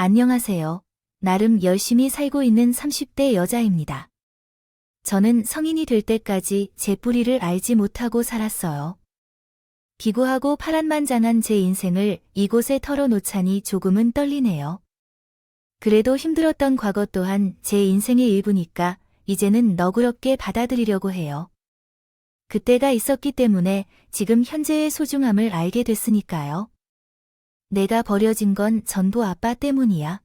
안녕하세요. 나름 열심히 살고 있는 30대 여자입니다. 저는 성인이 될 때까지 제 뿌리를 알지 못하고 살았어요. 기구하고 파란만장한 제 인생을 이곳에 털어놓자니 조금은 떨리네요. 그래도 힘들었던 과거 또한 제 인생의 일부니까 이제는 너그럽게 받아들이려고 해요. 그때가 있었기 때문에 지금 현재의 소중함을 알게 됐으니까요. 내가 버려진 건 전부 아빠 때문이야.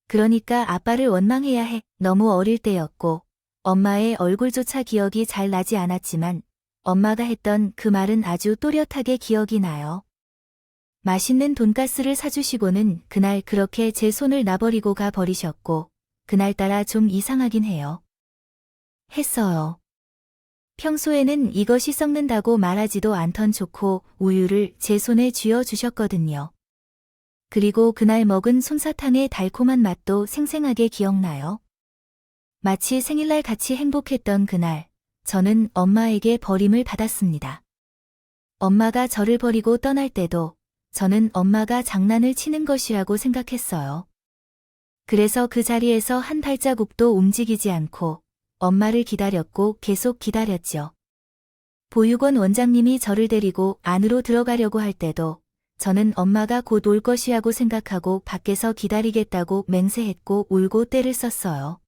그러니까 아빠를 원망해야 해. 너무 어릴 때였고 엄마의 얼굴조차 기억이 잘 나지 않았지만 엄마가 했던 그 말은 아주 또렷하게 기억이 나요. 맛있는 돈가스를 사주시고는 그날 그렇게 제 손을 놔버리고 가 버리셨고 그날따라 좀 이상하긴 해요. 했어요. 평소에는 이것이 썩는다고 말하지도 않던 초코, 우유를 제 손에 쥐어 주셨거든요. 그리고 그날 먹은 솜사탕의 달콤한 맛도 생생하게 기억나요. 마치 생일날 같이 행복했던 그날, 저는 엄마에게 버림을 받았습니다. 엄마가 저를 버리고 떠날 때도 저는 엄마가 장난을 치는 것이라고 생각했어요. 그래서 그 자리에서 한 발자국도 움직이지 않고 엄마를 기다렸고 계속 기다렸죠. 보육원 원장님이 저를 데리고 안으로 들어가려고 할 때도 저는 엄마가 곧 올 것이라고 생각하고 밖에서 기다리겠다고 맹세했고 울고 떼를 썼어요.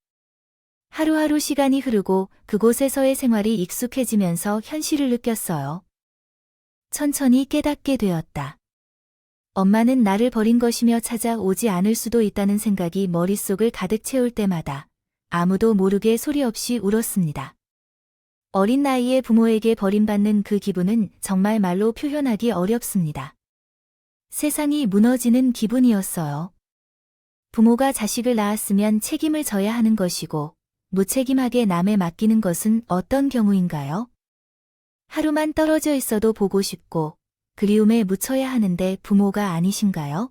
하루하루 시간이 흐르고 그곳에서의 생활이 익숙해지면서 현실을 느꼈어요. 천천히 깨닫게 되었다. 엄마는 나를 버린 것이며 찾아오지 않을 수도 있다는 생각이 머릿속을 가득 채울 때마다 아무도 모르게 소리 없이 울었습니다. 어린 나이에 부모에게 버림받는 그 기분은 정말 말로 표현하기 어렵습니다. 세상이 무너지는 기분이었어요. 부모가 자식을 낳았으면 책임을 져야 하는 것이고 무책임하게 남에 맡기는 것은 어떤 경우인가요? 하루만 떨어져 있어도 보고 싶고 그리움에 묻혀야 하는데 부모가 아니신가요?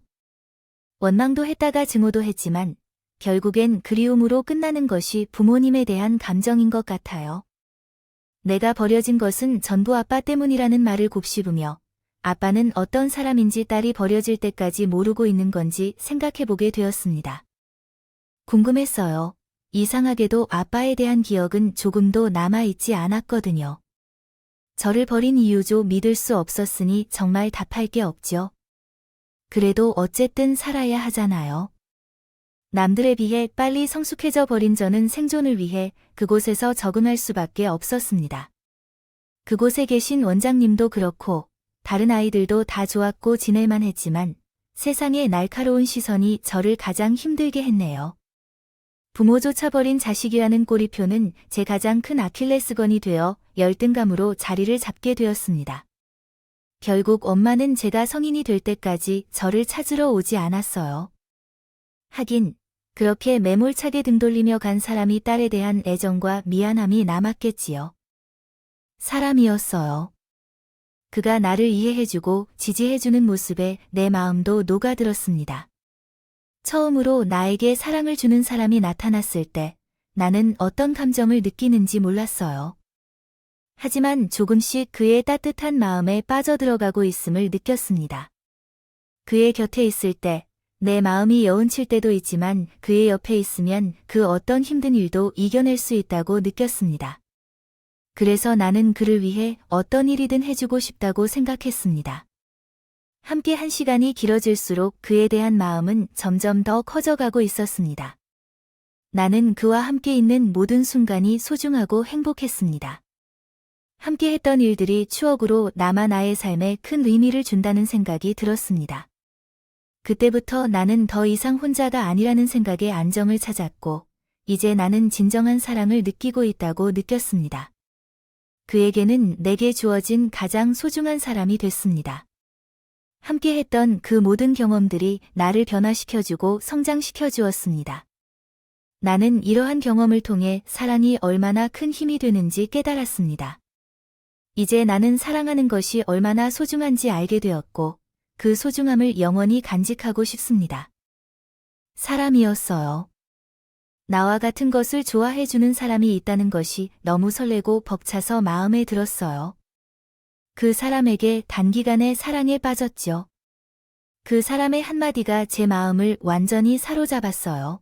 원망도 했다가 증오도 했지만 결국엔 그리움으로 끝나는 것이 부모님에 대한 감정인 것 같아요. 내가 버려진 것은 전부 아빠 때문이라는 말을 곱씹으며 아빠는 어떤 사람인지 딸이 버려질 때까지 모르고 있는 건지 생각해보게 되었습니다. 궁금했어요. 이상하게도 아빠에 대한 기억은 조금도 남아있지 않았거든요. 저를 버린 이유조 믿을 수 없었으니 정말 답할 게 없죠. 그래도 어쨌든 살아야 하잖아요. 남들에 비해 빨리 성숙해져 버린 저는 생존을 위해 그곳에서 적응할 수밖에 없었습니다. 그곳에 계신 원장님도 그렇고 다른 아이들도 다 좋았고 지낼만 했지만 세상의 날카로운 시선이 저를 가장 힘들게 했네요. 부모조차 버린 자식이라는 꼬리표는 제 가장 큰 아킬레스건이 되어 열등감으로 자리를 잡게 되었습니다. 결국 엄마는 제가 성인이 될 때까지 저를 찾으러 오지 않았어요. 하긴 그렇게 매몰차게 등 돌리며 간 사람이 딸에 대한 애정과 미안함이 남았겠지요. 사람이었어요. 그가 나를 이해해주고 지지해주는 모습에 내 마음도 녹아들었습니다. 처음으로 나에게 사랑을 주는 사람이 나타났을 때 나는 어떤 감정을 느끼는지 몰랐어요. 하지만 조금씩 그의 따뜻한 마음에 빠져들어가고 있음을 느꼈습니다. 그의 곁에 있을 때 내 마음이 여운칠 때도 있지만 그의 옆에 있으면 그 어떤 힘든 일도 이겨낼 수 있다고 느꼈습니다. 그래서 나는 그를 위해 어떤 일이든 해주고 싶다고 생각했습니다. 함께 한 시간이 길어질수록 그에 대한 마음은 점점 더 커져가고 있었습니다. 나는 그와 함께 있는 모든 순간이 소중하고 행복했습니다. 함께 했던 일들이 추억으로 남아 나의 삶에 큰 의미를 준다는 생각이 들었습니다. 그때부터 나는 더 이상 혼자가 아니라는 생각에 안정을 찾았고 이제 나는 진정한 사랑을 느끼고 있다고 느꼈습니다. 그에게는 내게 주어진 가장 소중한 사람이 됐습니다. 함께 했던 그 모든 경험들이 나를 변화시켜주고 성장시켜 주었습니다. 나는 이러한 경험을 통해 사랑이 얼마나 큰 힘이 되는지 깨달았습니다. 이제 나는 사랑하는 것이 얼마나 소중한지 알게 되었고 그 소중함을 영원히 간직하고 싶습니다. 사람이었어요. 나와 같은 것을 좋아해주는 사람이 있다는 것이 너무 설레고 벅차서 마음에 들었어요. 그 사람에게 단기간에 사랑에 빠졌죠. 그 사람의 한마디가 제 마음을 완전히 사로잡았어요.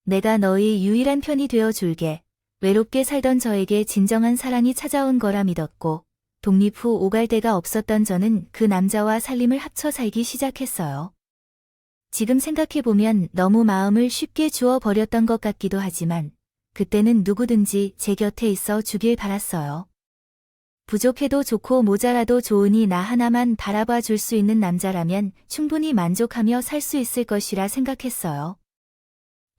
내가 너의 유일한 편이 되어 줄게. 외롭게 살던 저에게 진정한 사랑이 찾아온 거라 믿었고, 독립 후 오갈 데가 없었던 저는 그 남자와 살림을 합쳐 살기 시작했어요. 지금 생각해보면 너무 마음을 쉽게 주어 버렸던 것 같기도 하지만, 그때는 누구든지 제 곁에 있어 주길 바랐어요. 부족해도 좋고 모자라도 좋으니 나 하나만 바라봐 줄 수 있는 남자라면 충분히 만족하며 살 수 있을 것이라 생각했어요.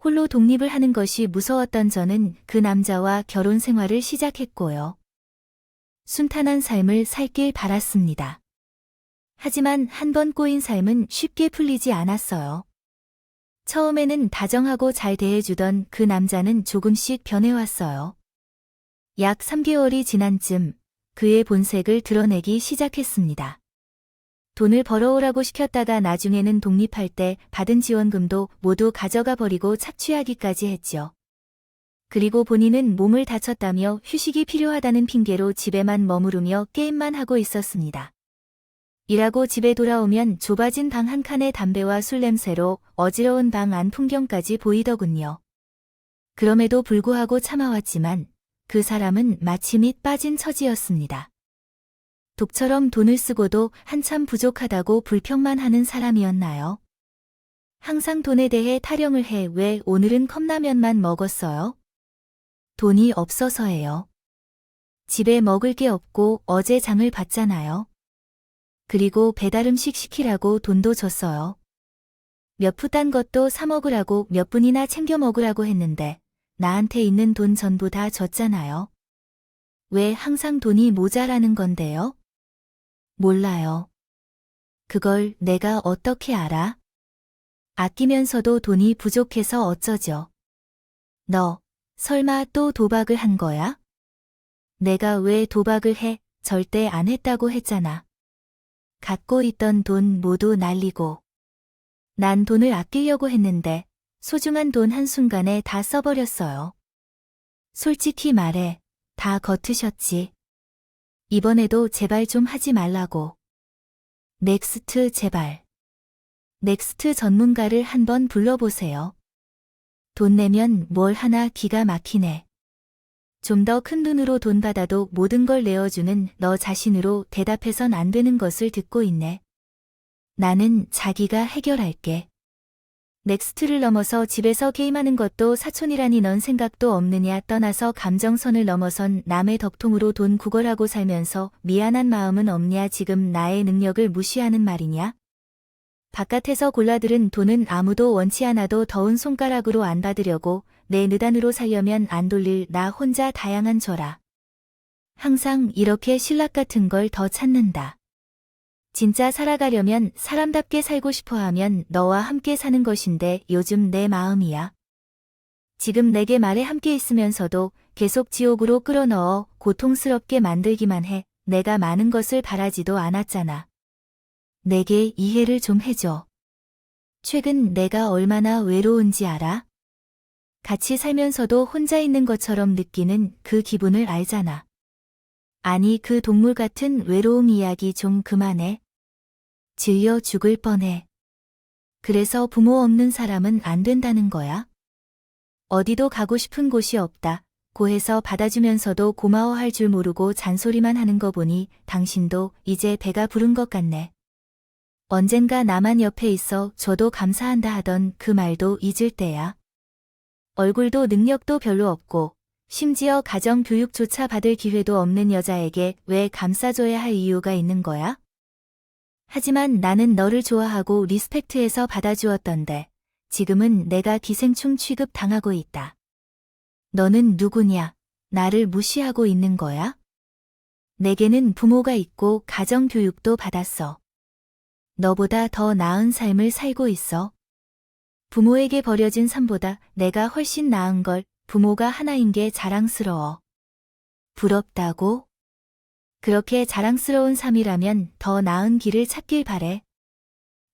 홀로 독립을 하는 것이 무서웠던 저는 그 남자와 결혼 생활을 시작했고요. 순탄한 삶을 살길 바랐습니다. 하지만 한 번 꼬인 삶은 쉽게 풀리지 않았어요. 처음에는 다정하고 잘 대해주던 그 남자는 조금씩 변해왔어요. 약 3개월이 지난 쯤 그의 본색을 드러내기 시작했습니다. 돈을 벌어오라고 시켰다가 나중에는 독립할 때 받은 지원금도 모두 가져가 버리고 착취하기까지 했죠. 그리고 본인은 몸을 다쳤다며 휴식이 필요하다는 핑계로 집에만 머무르며 게임만 하고 있었습니다. 일하고 집에 돌아오면 좁아진 방 한 칸의 담배와 술 냄새로 어지러운 방 안 풍경까지 보이더군요. 그럼에도 불구하고 참아왔지만 그 사람은 마치 밑 빠진 처지였습니다. 독처럼 돈을 쓰고도 한참 부족하다고 불평만 하는 사람이었나요? 항상 돈에 대해 타령을 해 왜 오늘은 컵라면만 먹었어요? 돈이 없어서예요. 집에 먹을 게 없고 어제 장을 봤잖아요. 그리고 배달음식 시키라고 돈도 줬어요. 몇 푸 딴 것도 사 먹으라고 몇 분이나 챙겨 먹으라고 했는데 나한테 있는 돈 전부 다 줬잖아요. 왜 항상 돈이 모자라는 건데요? 몰라요. 그걸 내가 어떻게 알아? 아끼면서도 돈이 부족해서 어쩌죠? 너 설마 또 도박을 한 거야? 내가 왜 도박을 해? 절대 안 했다고 했잖아. 갖고 있던 돈 모두 날리고. 난 돈을 아끼려고 했는데 소중한 돈 한순간에 다 써버렸어요. 솔직히 말해, 다 거트셨지. 이번에도 제발 좀 하지 말라고. 넥스트 제발. 넥스트 전문가를 한번 불러보세요. 돈 내면 뭘 하나 기가 막히네. 좀 더 큰 돈으로 돈 받아도 모든 걸 내어주는 너 자신으로 대답해선 안 되는 것을 듣고 있네. 나는 자기가 해결할게. 넥스트를 넘어서 집에서 게임하는 것도 사촌이라니 넌 생각도 없느냐. 떠나서 감정선을 넘어선 남의 덕통으로 돈 구걸하고 살면서 미안한 마음은 없냐. 지금 나의 능력을 무시하는 말이냐. 바깥에서 골라들은 돈은 아무도 원치 않아도 더운 손가락으로 안 받으려고 내 느단으로 살려면 안 돌릴 나 혼자 다양한 줘라. 항상 이렇게 신락 같은 걸 더 찾는다. 진짜 살아가려면 사람답게 살고 싶어 하면 너와 함께 사는 것인데 요즘 내 마음이야. 지금 내게 말에 함께 있으면서도 계속 지옥으로 끌어넣어 고통스럽게 만들기만 해. 내가 많은 것을 바라지도 않았잖아. 내게 이해를 좀 해줘. 최근 내가 얼마나 외로운지 알아? 같이 살면서도 혼자 있는 것처럼 느끼는 그 기분을 알잖아. 아니 그 동물 같은 외로움 이야기 좀 그만해. 질려 죽을 뻔해. 그래서 부모 없는 사람은 안 된다는 거야? 어디도 가고 싶은 곳이 없다. 고해서 받아주면서도 고마워할 줄 모르고 잔소리만 하는 거 보니 당신도 이제 배가 부른 것 같네. 언젠가 나만 옆에 있어 줘도 감사한다 하던 그 말도 잊을 때야. 얼굴도 능력도 별로 없고 심지어 가정교육조차 받을 기회도 없는 여자에게 왜 감싸줘야 할 이유가 있는 거야? 하지만 나는 너를 좋아하고 리스펙트해서 받아주었던데 지금은 내가 기생충 취급 당하고 있다. 너는 누구냐? 나를 무시하고 있는 거야? 내게는 부모가 있고 가정교육도 받았어. 너보다 더 나은 삶을 살고 있어. 부모에게 버려진 삶보다 내가 훨씬 나은 걸 부모가 하나인 게 자랑스러워. 부럽다고? 그렇게 자랑스러운 삶이라면 더 나은 길을 찾길 바래.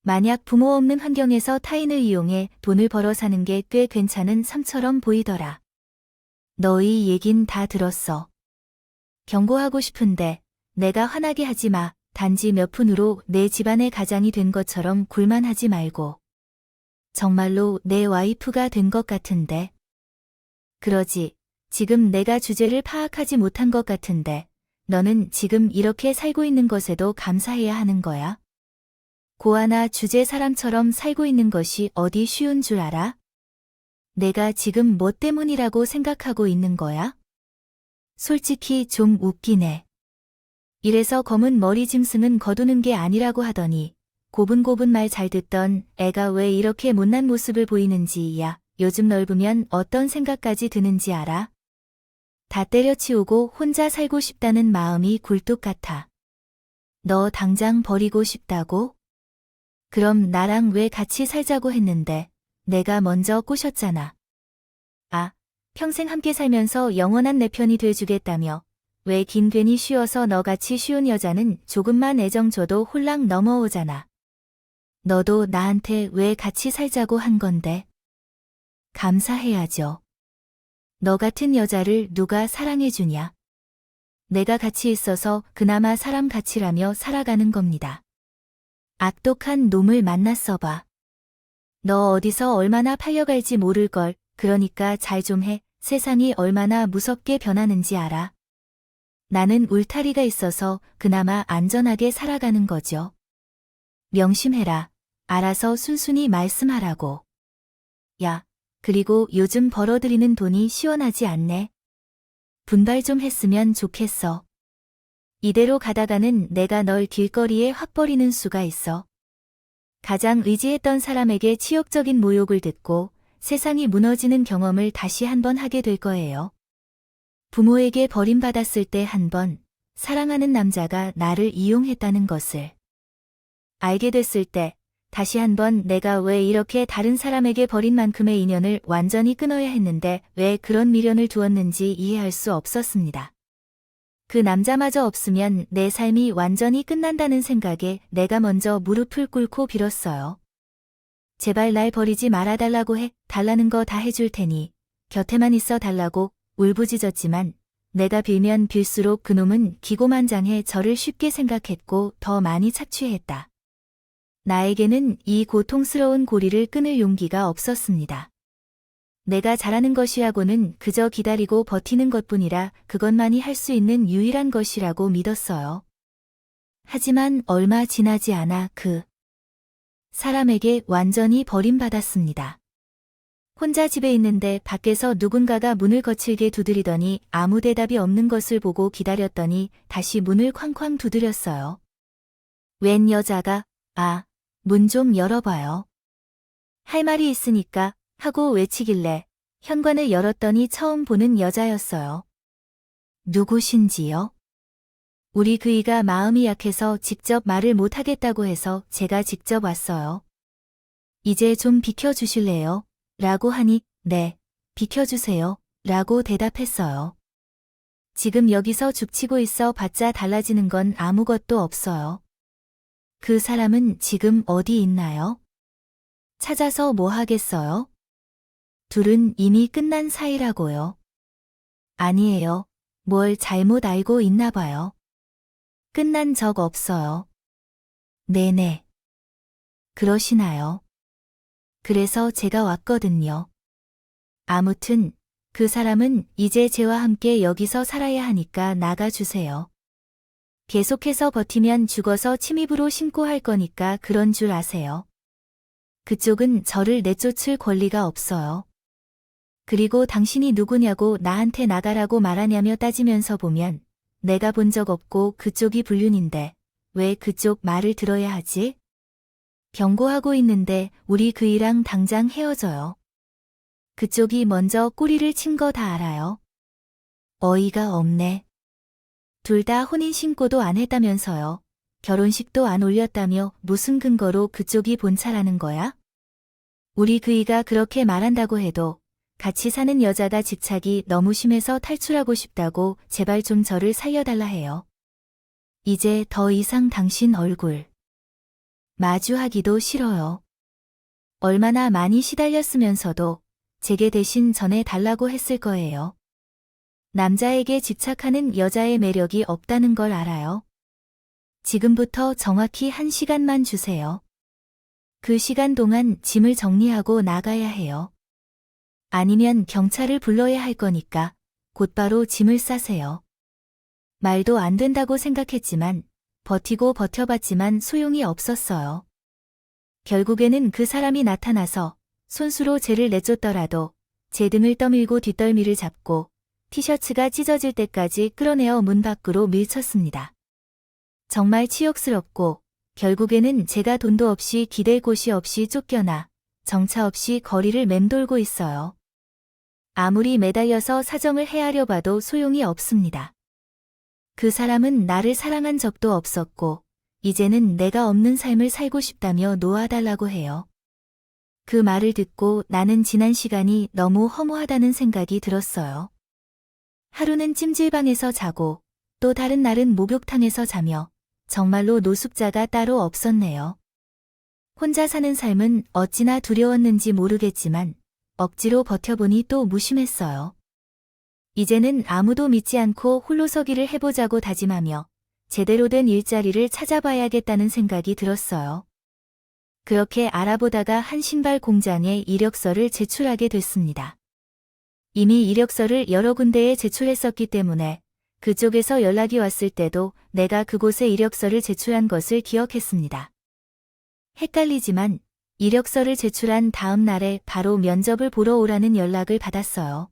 만약 부모 없는 환경에서 타인을 이용해 돈을 벌어 사는 게 꽤 괜찮은 삶처럼 보이더라. 너희 얘긴 다 들었어. 경고하고 싶은데 내가 화나게 하지 마. 단지 몇 푼으로 내 집안의 가장이 된 것처럼 굴만하지 말고. 정말로 내 와이프가 된 것 같은데. 그러지. 지금 내가 주제를 파악하지 못한 것 같은데. 너는 지금 이렇게 살고 있는 것에도 감사해야 하는 거야? 고아나 주제 사람처럼 살고 있는 것이 어디 쉬운 줄 알아? 내가 지금 뭐 때문이라고 생각하고 있는 거야? 솔직히 좀 웃기네. 이래서 검은 머리 짐승은 거두는 게 아니라고 하더니 고분고분 말 잘 듣던 애가 왜 이렇게 못난 모습을 보이는지야 요즘 널 보면 어떤 생각까지 드는지 알아? 다 때려치우고 혼자 살고 싶다는 마음이 굴뚝 같아. 너 당장 버리고 싶다고? 그럼 나랑 왜 같이 살자고 했는데 내가 먼저 꼬셨잖아. 아, 평생 함께 살면서 영원한 내 편이 돼주겠다며 왜 괜히 쉬어서 너같이 쉬운 여자는 조금만 애정 줘도 홀랑 넘어오잖아. 너도 나한테 왜 같이 살자고 한 건데? 감사해야죠. 너 같은 여자를 누가 사랑해주냐? 내가 같이 있어서 그나마 사람 같이라며 살아가는 겁니다. 악독한 놈을 만났어봐. 너 어디서 얼마나 팔려갈지 모를걸. 그러니까 잘 좀 해. 세상이 얼마나 무섭게 변하는지 알아. 나는 울타리가 있어서 그나마 안전하게 살아가는 거죠. 명심해라. 알아서 순순히 말씀하라고. 야, 그리고 요즘 벌어들이는 돈이 시원하지 않네. 분발 좀 했으면 좋겠어. 이대로 가다가는 내가 널 길거리에 확 버리는 수가 있어. 가장 의지했던 사람에게 치욕적인 모욕을 듣고 세상이 무너지는 경험을 다시 한번 하게 될 거예요. 부모에게 버림받았을 때 한 번 사랑하는 남자가 나를 이용했다는 것을 알게 됐을 때 다시 한번 내가 왜 이렇게 다른 사람에게 버린 만큼의 인연을 완전히 끊어야 했는데 왜 그런 미련을 두었는지 이해할 수 없었습니다. 그 남자마저 없으면 내 삶이 완전히 끝난다는 생각에 내가 먼저 무릎을 꿇고 빌었어요. 제발 날 버리지 말아달라고 해. 달라는 거 다 해줄 테니 곁에만 있어 달라고 울부짖었지만 내가 빌면 빌수록 그놈은 기고만장해 저를 쉽게 생각했고 더 많이 착취했다. 나에게는 이 고통스러운 고리를 끊을 용기가 없었습니다. 내가 잘하는 것이라고는 그저 기다리고 버티는 것뿐이라 그것만이 할 수 있는 유일한 것이라고 믿었어요. 하지만 얼마 지나지 않아 그 사람에게 완전히 버림받았습니다. 혼자 집에 있는데 밖에서 누군가가 문을 거칠게 두드리더니 아무 대답이 없는 것을 보고 기다렸더니 다시 문을 쾅쾅 두드렸어요. 웬 여자가 문 좀 열어봐요. 할 말이 있으니까 하고 외치길래 현관을 열었더니 처음 보는 여자였어요. 누구신지요? 우리 그이가 마음이 약해서 직접 말을 못하겠다고 해서 제가 직접 왔어요. 이제 좀 비켜주실래요? 라고 하니 네, 비켜주세요. 라고 대답했어요. 지금 여기서 죽치고 있어 봤자 달라지는 건 아무것도 없어요. 그 사람은 지금 어디 있나요? 찾아서 뭐 하겠어요? 둘은 이미 끝난 사이라고요. 아니에요. 뭘 잘못 알고 있나 봐요. 끝난 적 없어요. 네네. 그러시나요? 그래서 제가 왔거든요. 아무튼 그 사람은 이제 저와 함께 여기서 살아야 하니까 나가주세요. 계속해서 버티면 죽어서 침입으로 신고할 거니까 그런 줄 아세요. 그쪽은 저를 내쫓을 권리가 없어요. 그리고 당신이 누구냐고 나한테 나가라고 말하냐며 따지면서 보면 내가 본 적 없고 그쪽이 불륜인데 왜 그쪽 말을 들어야 하지? 경고하고 있는데 우리 그이랑 당장 헤어져요. 그쪽이 먼저 꼬리를 친 거 다 알아요. 어이가 없네. 둘 다 혼인신고도 안 했다면서요. 결혼식도 안 올렸다며 무슨 근거로 그쪽이 본차라는 거야? 우리 그이가 그렇게 말한다고 해도 같이 사는 여자가 집착이 너무 심해서 탈출하고 싶다고 제발 좀 저를 살려달라 해요. 이제 더 이상 당신 얼굴 마주하기도 싫어요. 얼마나 많이 시달렸으면서도 제게 대신 전해달라고 했을 거예요. 남자에게 집착하는 여자의 매력이 없다는 걸 알아요. 지금부터 정확히 1시간만 주세요. 그 시간 동안 짐을 정리하고 나가야 해요. 아니면 경찰을 불러야 할 거니까 곧바로 짐을 싸세요. 말도 안 된다고 생각했지만 버티고 버텨봤지만 소용이 없었어요. 결국에는 그 사람이 나타나서 손수로 죄를 내쫓더라도 제 등을 떠밀고 뒷덜미를 잡고 티셔츠가 찢어질 때까지 끌어내어 문 밖으로 밀쳤습니다. 정말 치욕스럽고 결국에는 제가 돈도 없이 기댈 곳이 없이 쫓겨나 정차 없이 거리를 맴돌고 있어요. 아무리 매달려서 사정을 헤아려 봐도 소용이 없습니다. 그 사람은 나를 사랑한 적도 없었고 이제는 내가 없는 삶을 살고 싶다며 놓아달라고 해요. 그 말을 듣고 나는 지난 시간이 너무 허무하다는 생각이 들었어요. 하루는 찜질방에서 자고 또 다른 날은 목욕탕에서 자며 정말로 노숙자가 따로 없었네요. 혼자 사는 삶은 어찌나 두려웠는지 모르겠지만 억지로 버텨보니 또 무심했어요. 이제는 아무도 믿지 않고 홀로서기를 해보자고 다짐하며 제대로 된 일자리를 찾아봐야겠다는 생각이 들었어요. 그렇게 알아보다가 한 신발 공장에 이력서를 제출하게 됐습니다. 이미 이력서를 여러 군데에 제출했었기 때문에 그쪽에서 연락이 왔을 때도 내가 그곳에 이력서를 제출한 것을 기억했습니다. 헷갈리지만 이력서를 제출한 다음 날에 바로 면접을 보러 오라는 연락을 받았어요.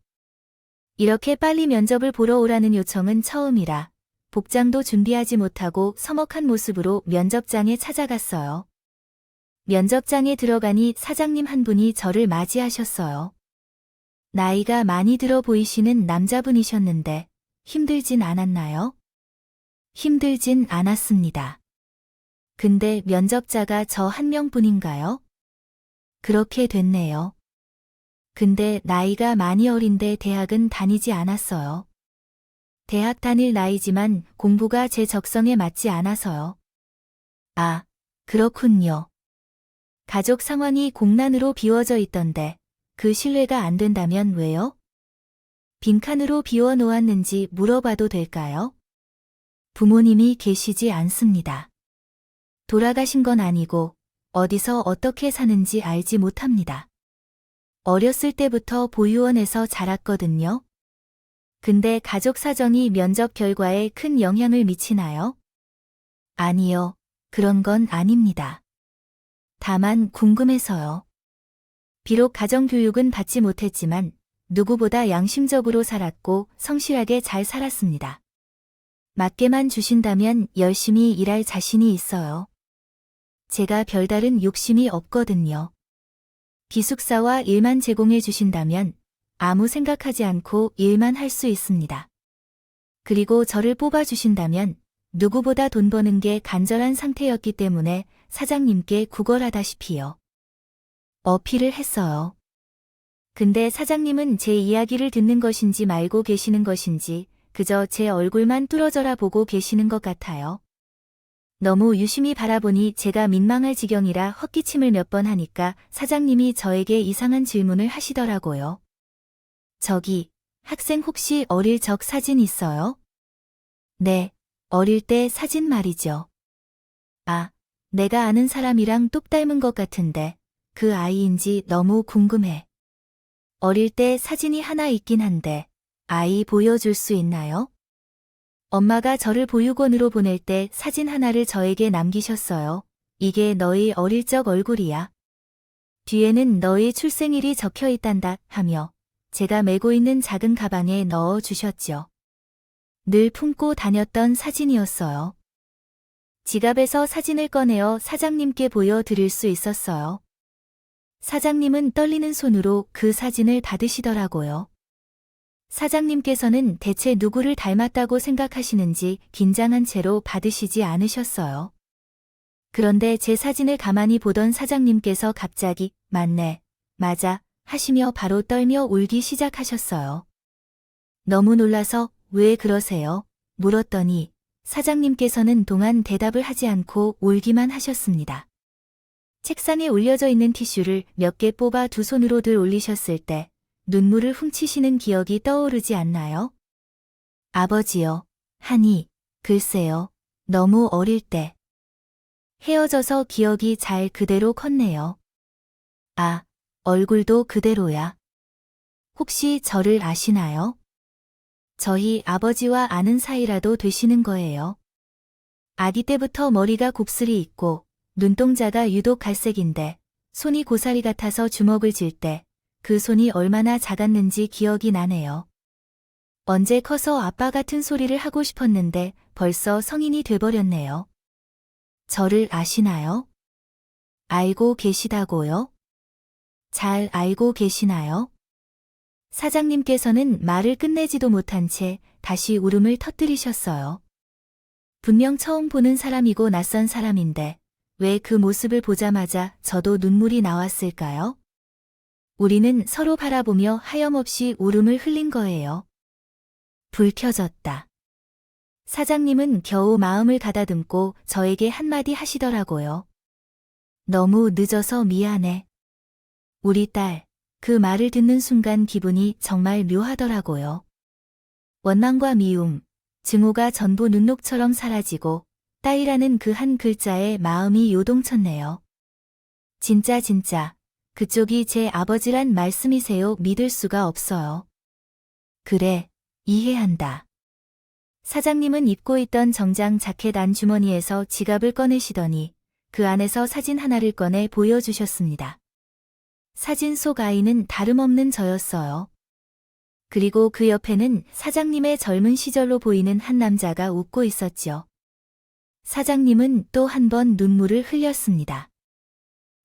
이렇게 빨리 면접을 보러 오라는 요청은 처음이라 복장도 준비하지 못하고 서먹한 모습으로 면접장에 찾아갔어요. 면접장에 들어가니 사장님 한 분이 저를 맞이하셨어요. 나이가 많이 들어 보이시는 남자분이셨는데 힘들진 않았나요? 힘들진 않았습니다. 근데 면접자가 저 한 명뿐인가요? 그렇게 됐네요. 근데 나이가 많이 어린데 대학은 다니지 않았어요. 대학 다닐 나이지만 공부가 제 적성에 맞지 않아서요. 아, 그렇군요. 가족 상황이 공란으로 비워져 있던데 그 신뢰가 안 된다면 왜요? 빈칸으로 비워 놓았는지 물어봐도 될까요? 부모님이 계시지 않습니다. 돌아가신 건 아니고 어디서 어떻게 사는지 알지 못합니다. 어렸을 때부터 보육원에서 자랐거든요. 근데 가족 사정이 면접 결과에 큰 영향을 미치나요? 아니요, 그런 건 아닙니다. 다만 궁금해서요. 비록 가정교육은 받지 못했지만 누구보다 양심적으로 살았고 성실하게 잘 살았습니다. 맞게만 주신다면 열심히 일할 자신이 있어요. 제가 별다른 욕심이 없거든요. 기숙사와 일만 제공해 주신다면 아무 생각하지 않고 일만 할 수 있습니다. 그리고 저를 뽑아주신다면 누구보다 돈 버는 게 간절한 상태였기 때문에 사장님께 구걸하다시피요. 어필을 했어요. 근데 사장님은 제 이야기를 듣는 것인지 말고 계시는 것인지 그저 제 얼굴만 뚫어져라 보고 계시는 것 같아요. 너무 유심히 바라보니 제가 민망할 지경이라 헛기침을 몇 번 하니까 사장님이 저에게 이상한 질문을 하시더라고요. 저기, 학생 혹시 어릴 적 사진 있어요? 네, 어릴 때 사진 말이죠. 아, 내가 아는 사람이랑 똑 닮은 것 같은데 그 아이인지 너무 궁금해. 어릴 때 사진이 하나 있긴 한데 아이 보여줄 수 있나요? 엄마가 저를 보육원으로 보낼 때 사진 하나를 저에게 남기셨어요. 이게 너희 어릴 적 얼굴이야. 뒤에는 너희 출생일이 적혀 있단다 하며 제가 메고 있는 작은 가방에 넣어 주셨죠. 늘 품고 다녔던 사진이었어요. 지갑에서 사진을 꺼내어 사장님께 보여드릴 수 있었어요. 사장님은 떨리는 손으로 그 사진을 받으시더라고요. 사장님께서는 대체 누구를 닮았다고 생각하시는지 긴장한 채로 받으시지 않으셨어요. 그런데 제 사진을 가만히 보던 사장님께서 갑자기 맞네, 맞아 하시며 바로 떨며 울기 시작하셨어요. 너무 놀라서 왜 그러세요? 물었더니 사장님께서는 동안 대답을 하지 않고 울기만 하셨습니다. 책상에 올려져 있는 티슈를 몇 개 뽑아 두 손으로 들 올리셨을 때 눈물을 훔치시는 기억이 떠오르지 않나요? 아버지요. 하니, 글쎄요. 너무 어릴 때. 헤어져서 기억이 잘 그대로 컸네요. 아, 얼굴도 그대로야. 혹시 저를 아시나요? 저희 아버지와 아는 사이라도 되시는 거예요. 아기 때부터 머리가 곱슬이 있고 눈동자가 유독 갈색인데 손이 고사리 같아서 주먹을 쥘 때 그 손이 얼마나 작았는지 기억이 나네요. 언제 커서 아빠 같은 소리를 하고 싶었는데 벌써 성인이 돼버렸네요. 저를 아시나요? 알고 계시다고요? 잘 알고 계시나요? 사장님께서는 말을 끝내지도 못한 채 다시 울음을 터뜨리셨어요. 분명 처음 보는 사람이고 낯선 사람인데 왜 그 모습을 보자마자 저도 눈물이 나왔을까요? 우리는 서로 바라보며 하염없이 울음을 흘린 거예요. 불 켜졌다. 사장님은 겨우 마음을 가다듬고 저에게 한마디 하시더라고요. 너무 늦어서 미안해. 우리 딸, 그 말을 듣는 순간 기분이 정말 묘하더라고요. 원망과 미움, 증오가 전부 눈녹처럼 사라지고 딸이라는 그 한 글자에 마음이 요동쳤네요. 진짜 그쪽이 제 아버지란 말씀이세요? 믿을 수가 없어요. 그래, 이해한다. 사장님은 입고 있던 정장 자켓 안 주머니에서 지갑을 꺼내시더니 그 안에서 사진 하나를 꺼내 보여주셨습니다. 사진 속 아이는 다름없는 저였어요. 그리고 그 옆에는 사장님의 젊은 시절로 보이는 한 남자가 웃고 있었죠. 사장님은 또 한 번 눈물을 흘렸습니다.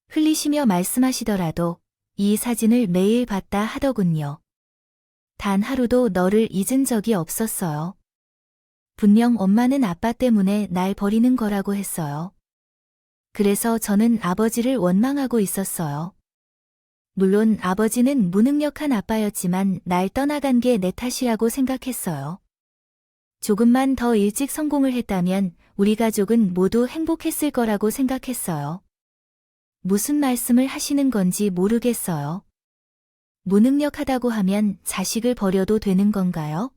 흘리시며 말씀하시더라도 이 사진을 매일 봤다 하더군요. 단 하루도 너를 잊은 적이 없었어요. 분명 엄마는 아빠 때문에 날 버리는 거라고 했어요. 그래서 저는 아버지를 원망하고 있었어요. 물론 아버지는 무능력한 아빠였지만 날 떠나간 게 내 탓이라고 생각했어요. 조금만 더 일찍 성공을 했다면 우리 가족은 모두 행복했을 거라고 생각했어요. 무슨 말씀을 하시는 건지 모르겠어요. 무능력하다고 하면 자식을 버려도 되는 건가요?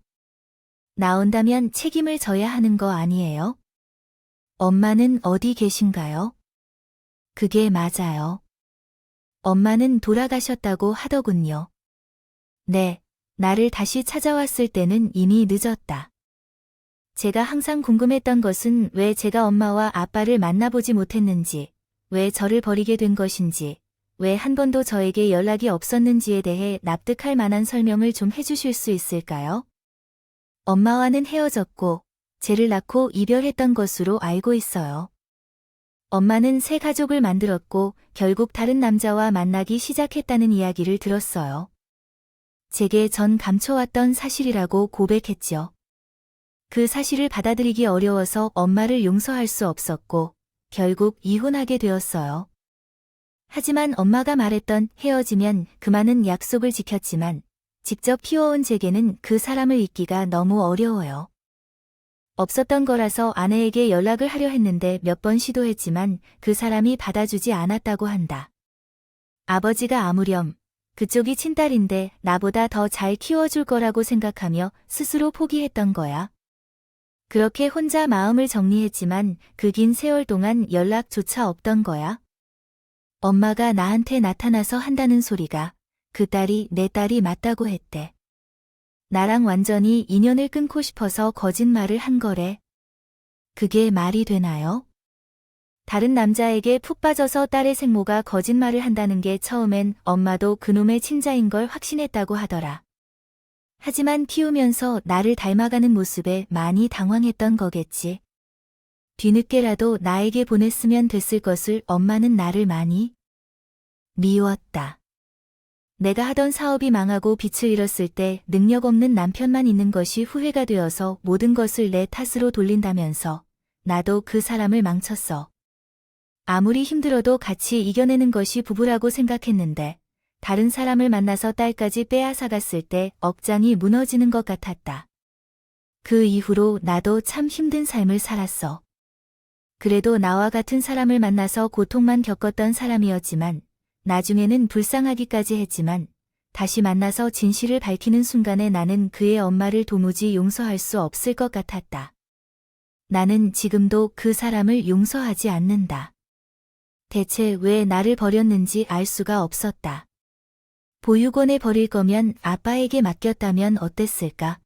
나온다면 책임을 져야 하는 거 아니에요? 엄마는 어디 계신가요? 그게 맞아요. 엄마는 돌아가셨다고 하더군요. 네, 나를 다시 찾아왔을 때는 이미 늦었다. 제가 항상 궁금했던 것은 왜 제가 엄마와 아빠를 만나보지 못했는지, 왜 저를 버리게 된 것인지, 왜 한 번도 저에게 연락이 없었는지에 대해 납득할 만한 설명을 좀 해주실 수 있을까요? 엄마와는 헤어졌고, 쟤를 낳고 이별했던 것으로 알고 있어요. 엄마는 새 가족을 만들었고, 결국 다른 남자와 만나기 시작했다는 이야기를 들었어요. 제게 전 감춰왔던 사실이라고 고백했죠. 그 사실을 받아들이기 어려워서 엄마를 용서할 수 없었고, 결국 이혼하게 되었어요. 하지만 엄마가 말했던 헤어지면 그만은 약속을 지켰지만 직접 키워온 제게는 그 사람을 잊기가 너무 어려워요. 없었던 거라서 아내에게 연락을 하려 했는데 몇 번 시도했지만 그 사람이 받아주지 않았다고 한다. 아버지가 아무렴 그쪽이 친딸인데 나보다 더 잘 키워줄 거라고 생각하며 스스로 포기했던 거야. 그렇게 혼자 마음을 정리했지만 그 긴 세월 동안 연락조차 없던 거야. 엄마가 나한테 나타나서 한다는 소리가 그 딸이 내 딸이 맞다고 했대. 나랑 완전히 인연을 끊고 싶어서 거짓말을 한 거래. 그게 말이 되나요? 다른 남자에게 푹 빠져서 딸의 생모가 거짓말을 한다는 게 처음엔 엄마도 그놈의 친자인 걸 확신했다고 하더라. 하지만 키우면서 나를 닮아가는 모습에 많이 당황했던 거겠지. 뒤늦게라도 나에게 보냈으면 됐을 것을 엄마는 나를 많이 미웠다. 내가 하던 사업이 망하고 빚을 잃었을 때 능력 없는 남편만 있는 것이 후회가 되어서 모든 것을 내 탓으로 돌린다면서 나도 그 사람을 망쳤어. 아무리 힘들어도 같이 이겨내는 것이 부부라고 생각했는데 다른 사람을 만나서 딸까지 빼앗아갔을 때 억장이 무너지는 것 같았다. 그 이후로 나도 참 힘든 삶을 살았어. 그래도 나와 같은 사람을 만나서 고통만 겪었던 사람이었지만 나중에는 불쌍하기까지 했지만 다시 만나서 진실을 밝히는 순간에 나는 그의 엄마를 도무지 용서할 수 없을 것 같았다. 나는 지금도 그 사람을 용서하지 않는다. 대체 왜 나를 버렸는지 알 수가 없었다. 보육원에 버릴 거면 아빠에게 맡겼다면 어땠을까?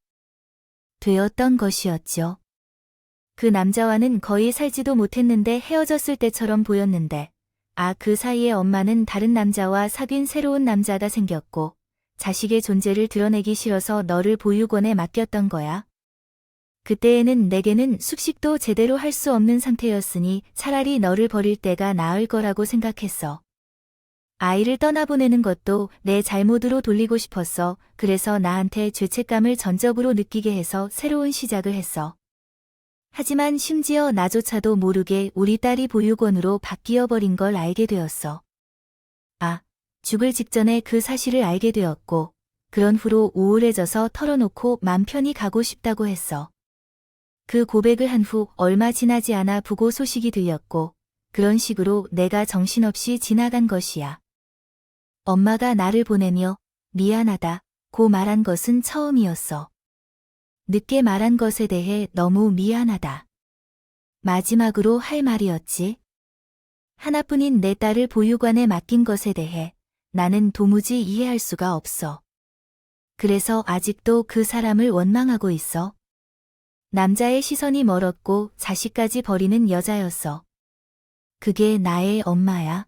되었던 것이었죠. 그 남자와는 거의 살지도 못했는데 헤어졌을 때처럼 보였는데, 그 사이에 엄마는 다른 남자와 사귄 새로운 남자가 생겼고, 자식의 존재를 드러내기 싫어서 너를 보육원에 맡겼던 거야. 그때에는 내게는 숙식도 제대로 할 수 없는 상태였으니 차라리 너를 버릴 때가 나을 거라고 생각했어. 아이를 떠나보내는 것도 내 잘못으로 돌리고 싶었어. 그래서 나한테 죄책감을 전적으로 느끼게 해서 새로운 시작을 했어. 하지만 심지어 나조차도 모르게 우리 딸이 보육원으로 바뀌어 버린 걸 알게 되었어. 죽을 직전에 그 사실을 알게 되었고, 그런 후로 우울해져서 털어놓고 맘 편히 가고 싶다고 했어. 그 고백을 한 후 얼마 지나지 않아 부고 소식이 들렸고, 그런 식으로 내가 정신없이 지나간 것이야. 엄마가 나를 보내며 미안하다고 말한 것은 처음이었어. 늦게 말한 것에 대해 너무 미안하다. 마지막으로 할 말이었지. 하나뿐인 내 딸을 보육원에 맡긴 것에 대해 나는 도무지 이해할 수가 없어. 그래서 아직도 그 사람을 원망하고 있어. 남자의 시선이 멀었고 자식까지 버리는 여자였어. 그게 나의 엄마야.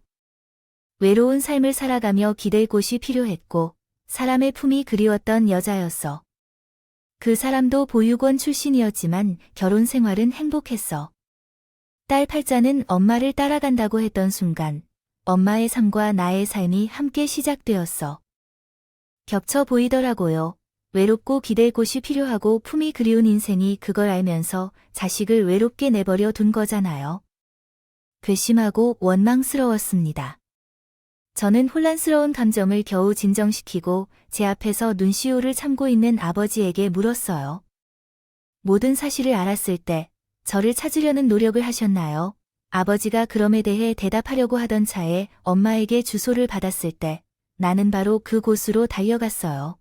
외로운 삶을 살아가며 기댈 곳이 필요했고 사람의 품이 그리웠던 여자였어. 그 사람도 보육원 출신이었지만 결혼 생활은 행복했어. 딸 팔자는 엄마를 따라간다고 했던 순간 엄마의 삶과 나의 삶이 함께 시작되었어. 겹쳐 보이더라고요. 외롭고 기댈 곳이 필요하고 품이 그리운 인생이 그걸 알면서 자식을 외롭게 내버려 둔 거잖아요. 괘씸하고 원망스러웠습니다. 저는 혼란스러운 감정을 겨우 진정시키고 제 앞에서 눈시울을 참고 있는 아버지에게 물었어요. 모든 사실을 알았을 때 저를 찾으려는 노력을 하셨나요? 아버지가 그럼에 대해 대답하려고 하던 차에 엄마에게 주소를 받았을 때 나는 바로 그곳으로 달려갔어요.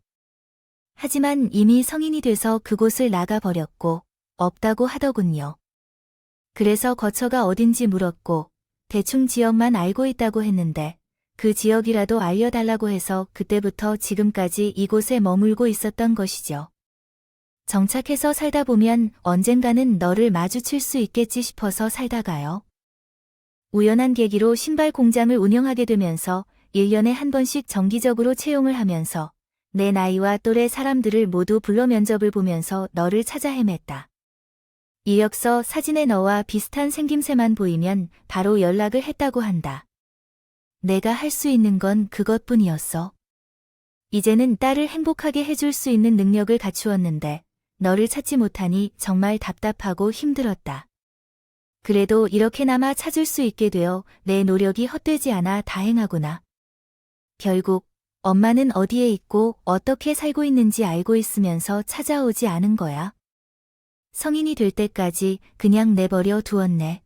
하지만 이미 성인이 돼서 그곳을 나가버렸고 없다고 하더군요. 그래서 거처가 어딘지 물었고 대충 지역만 알고 있다고 했는데 그 지역이라도 알려달라고 해서 그때부터 지금까지 이곳에 머물고 있었던 것이죠. 정착해서 살다 보면 언젠가는 너를 마주칠 수 있겠지 싶어서 살다가요. 우연한 계기로 신발 공장을 운영하게 되면서 1년에 한 번씩 정기적으로 채용을 하면서 내 나이와 또래 사람들을 모두 불러 면접을 보면서 너를 찾아 헤맸다. 이력서 사진에 너와 비슷한 생김새만 보이면 바로 연락을 했다고 한다. 내가 할 수 있는 건 그것뿐이었어. 이제는 딸을 행복하게 해줄 수 있는 능력을 갖추었는데 너를 찾지 못하니 정말 답답하고 힘들었다. 그래도 이렇게나마 찾을 수 있게 되어 내 노력이 헛되지 않아 다행하구나. 결국 엄마는 어디에 있고 어떻게 살고 있는지 알고 있으면서 찾아오지 않은 거야. 성인이 될 때까지 그냥 내버려 두었네.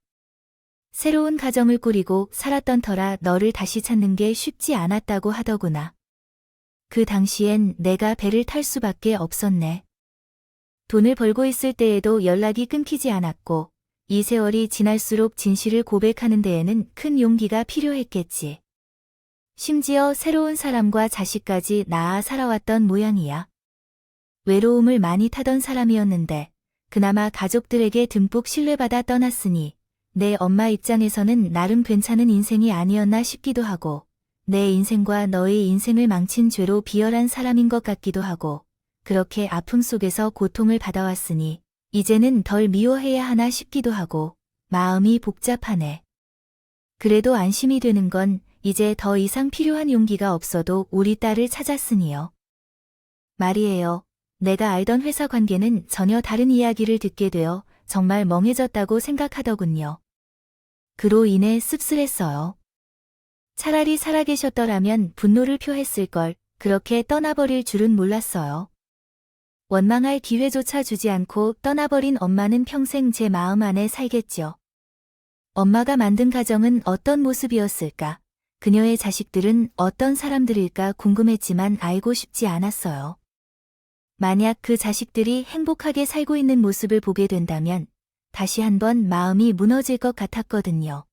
새로운 가정을 꾸리고 살았던 터라 너를 다시 찾는 게 쉽지 않았다고 하더구나. 그 당시엔 내가 배를 탈 수밖에 없었네. 돈을 벌고 있을 때에도 연락이 끊기지 않았고 이 세월이 지날수록 진실을 고백하는 데에는 큰 용기가 필요했겠지. 심지어 새로운 사람과 자식까지 낳아 살아왔던 모양이야. 외로움을 많이 타던 사람이었는데 그나마 가족들에게 듬뿍 신뢰받아 떠났으니 내 엄마 입장에서는 나름 괜찮은 인생이 아니었나 싶기도 하고 내 인생과 너의 인생을 망친 죄로 비열한 사람인 것 같기도 하고 그렇게 아픔 속에서 고통을 받아왔으니 이제는 덜 미워해야 하나 싶기도 하고 마음이 복잡하네. 그래도 안심이 되는 건 이제 더 이상 필요한 용기가 없어도 우리 딸을 찾았으니요. 말이에요. 내가 알던 회사 관계는 전혀 다른 이야기를 듣게 되어 정말 멍해졌다고 생각하더군요. 그로 인해 씁쓸했어요. 차라리 살아계셨더라면 분노를 표했을 걸 그렇게 떠나버릴 줄은 몰랐어요. 원망할 기회조차 주지 않고 떠나버린 엄마는 평생 제 마음 안에 살겠죠. 엄마가 만든 가정은 어떤 모습이었을까? 그녀의 자식들은 어떤 사람들일까 궁금했지만 알고 싶지 않았어요. 만약 그 자식들이 행복하게 살고 있는 모습을 보게 된다면 다시 한번 마음이 무너질 것 같았거든요.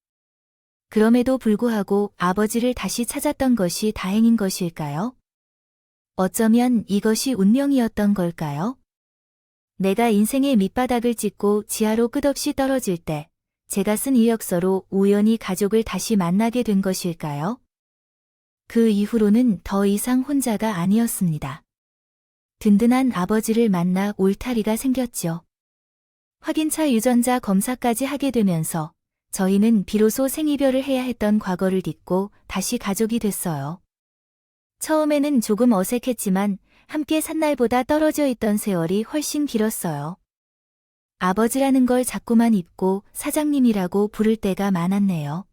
그럼에도 불구하고 아버지를 다시 찾았던 것이 다행인 것일까요? 어쩌면 이것이 운명이었던 걸까요? 내가 인생의 밑바닥을 찍고 지하로 끝없이 떨어질 때 제가 쓴 이력서로 우연히 가족을 다시 만나게 된 것일까요? 그 이후로는 더 이상 혼자가 아니었습니다. 든든한 아버지를 만나 울타리가 생겼죠. 확인차 유전자 검사까지 하게 되면서 저희는 비로소 생이별을 해야 했던 과거를 딛고 다시 가족이 됐어요. 처음에는 조금 어색했지만 함께 산 날보다 떨어져 있던 세월이 훨씬 길었어요. 아버지라는 걸 자꾸만 잊고 사장님이라고 부를 때가 많았네요.